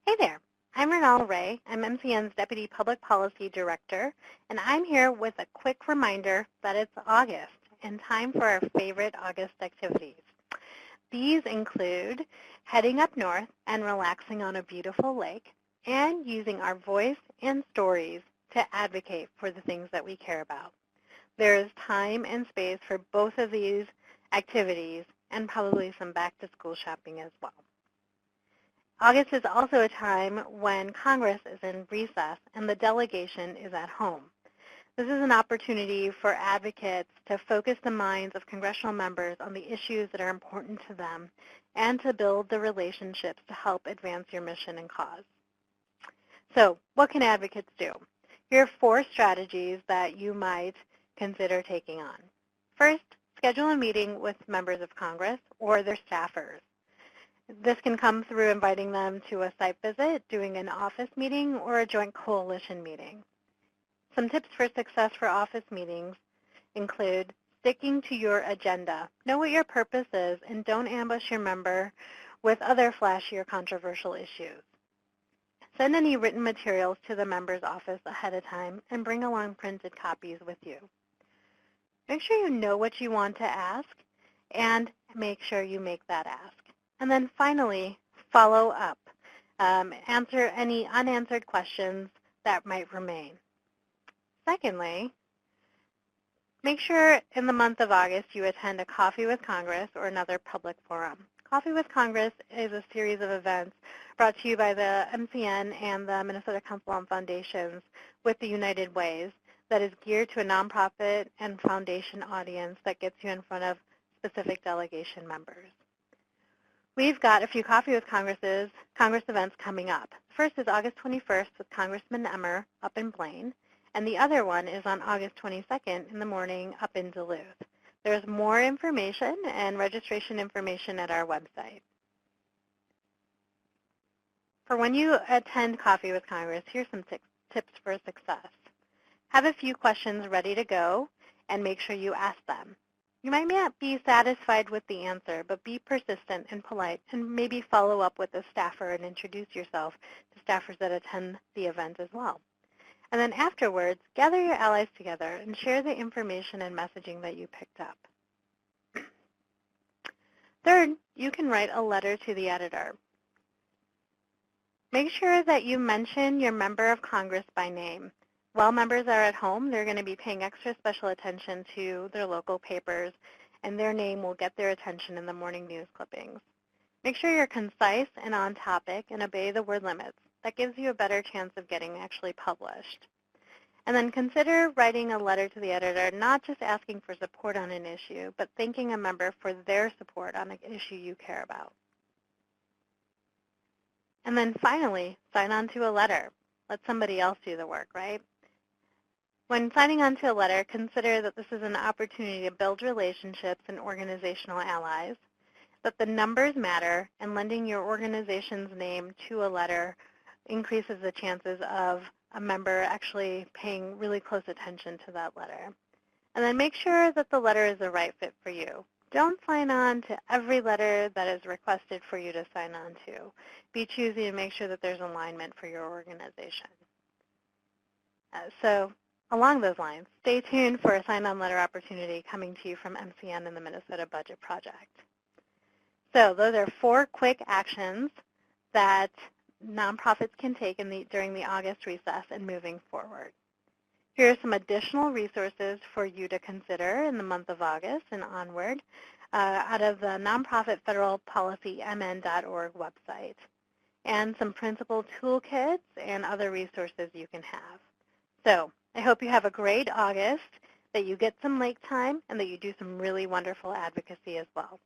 Hey there, I'm Renal Ray. I'm MCN's Deputy Public Policy Director, and I'm here with a quick reminder that it's August and time for our favorite August activities. These include heading up north and relaxing on a beautiful lake, and using our voice and stories to advocate for the things that we care about. There is time and space for both of these activities and probably some back-to-school shopping as well. August is also a time when Congress is in recess and the delegation is at home. This is an opportunity for advocates to focus the minds of congressional members on the issues that are important to them and to build the relationships to help advance your mission and cause. So what can advocates do? Here are 4 strategies that you might consider taking on. First, schedule a meeting with members of Congress or their staffers. This can come through inviting them to a site visit, doing an office meeting, or a joint coalition meeting. Some tips for success for office meetings include sticking to your agenda. Know what your purpose is and don't ambush your member with other flashy or controversial issues. Send any written materials to the member's office ahead of time and bring along printed copies with you. Make sure you know what you want to ask and make sure you make that ask. And then finally, follow up. Answer any unanswered questions that might remain. Secondly, make sure in the month of August you attend a Coffee with Congress or another public forum. Coffee with Congress is a series of events brought to you by the MCN and the Minnesota Council on Foundations with the United Ways that is geared to a nonprofit and foundation audience that gets you in front of specific delegation members. We've got a few Coffee with Congress events coming up. First is August 21st with Congressman Emmer up in Blaine, and the other one is on August 22nd in the morning up in Duluth. There's more information and registration information at our website. For when you attend Coffee with Congress, here's some tips for success. Have a few questions ready to go and make sure you ask them. You might not be satisfied with the answer, but be persistent and polite and maybe follow up with a staffer and introduce yourself to staffers that attend the event as well. And then afterwards, gather your allies together and share the information and messaging that you picked up. Third, you can write a letter to the editor. Make sure that you mention your member of Congress by name. While members are at home, they're going to be paying extra special attention to their local papers, and their name will get their attention in the morning news clippings. Make sure you're concise and on topic and obey the word limits. That gives you a better chance of getting actually published. And then consider writing a letter to the editor, not just asking for support on an issue, but thanking a member for their support on an issue you care about. And then finally, sign on to a letter. Let somebody else do the work, right? When signing on to a letter, consider that this is an opportunity to build relationships and organizational allies, that the numbers matter, and lending your organization's name to a letter increases the chances of a member actually paying really close attention to that letter. And then make sure that the letter is the right fit for you. Don't sign on to every letter that is requested for you to sign on to. Be choosy and make sure that there's alignment for your organization. So along those lines, stay tuned for a sign-on letter opportunity coming to you from MCN and the Minnesota Budget Project. So those are 4 quick actions that nonprofits can take during the August recess and moving forward. Here are some additional resources for you to consider in the month of August and onward out of the Nonprofit Federal Policy MN.org website, and some principal toolkits and other resources you can have. So I hope you have a great August, that you get some lake time, and that you do some really wonderful advocacy as well.